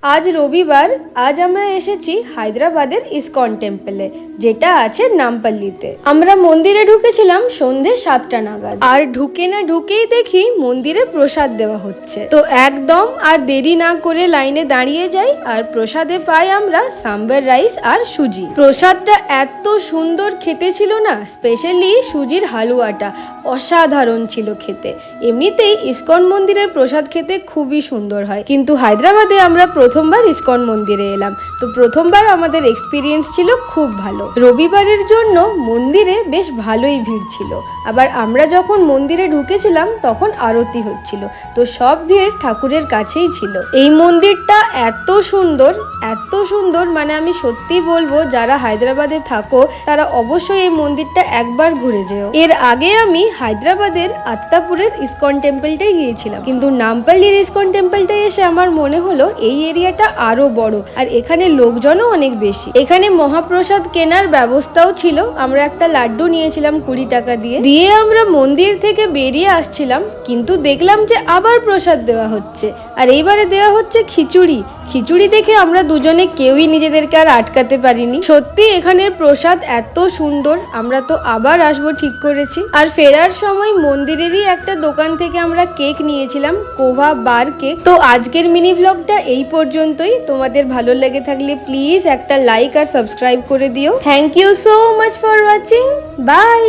আজ রবিবার। আজ আমরা এসেছি হায়দ্রাবাদের ইসকন টেম্পলে, যেটা আছে নামপল্লিতে। আমরা মন্দিরে ঢুকেছিলাম সন্ধে 7টা নাগাদ, আর ঢুকেই দেখি মন্দিরে প্রসাদ দেওয়া হচ্ছে। তো একদম আর দেরি না করে লাইনে দাঁড়িয়ে যাই, আর প্রসাদে পাই আমরা সাম্বার রাইস আর সুজি। প্রসাদটা এত সুন্দর খেতে ছিল না, স্পেশালি সুজির হালুয়াটা অসাধারণ ছিল খেতে। এমনিতেই ইসকন মন্দিরের প্রসাদ খেতে খুবই সুন্দর হয়, কিন্তু হায়দ্রাবাদে আমরা প্রথমবার ইসকন মন্দিরে এলাম, তো প্রথমবার আমাদের এক্সপিরিয়েন্স ছিল খুব ভালো। রবিবারের জন্য মন্দিরে বেশ ভালোই ভিড় ছিল, আবার আমরা যখন মন্দিরে ঢুকেছিলাম তখন আরতি হচ্ছিল, তো সব ভিড় ঠাকুরের কাছেই ছিল। এই মন্দিরটা এত সুন্দর, মানে আমি সত্যি বলবো, যারা হায়দ্রাবাদে থাকো তারা অবশ্যই এই মন্দিরটা একবার ঘুরে যেও। এর আগে আমি হায়দ্রাবাদের আত্তাপুরের ইসকন টেম্পলটাই গিয়েছিলাম, কিন্তু নামপল্লির ইসকন টেম্পলটাই এসে আমার মনে হলো এই এরিয়াটা আরো বড়, আর এখানে লোকজনও অনেক বেশি। এখানে মহাপ্রসাদ কেনার ব্যবস্থাও ছিল। আমরা একটা লাড্ডু নিয়েছিলাম 20 টাকা দিয়ে আমরা মন্দির থেকে বেরিয়ে আসছিলাম, কিন্তু দেখলাম যে আবার প্রসাদ দেওয়া হচ্ছে, আর এইবারে দেওয়া হচ্ছে খিচুড়ি দেখে আমরা দুজনে কেউই নিজেদেরকে আর আটকাতে পারিনি। সত্যি এখানের প্রসাদ এত সুন্দর, আমরা তো আবার আসবো ঠিক করেছি। আর ফেরার সময় মন্দিরেরই একটা দোকান থেকে আমরা কেক নিয়েছিলাম, কোভা বার কেক। তো আজকের মিনি ব্লগটা এই পর্যন্তই। তোমাদের ভালো লেগে থাকলে প্লিজ একটা লাইক আর সাবস্ক্রাইব করে দিও। Thank you so much for watching. By.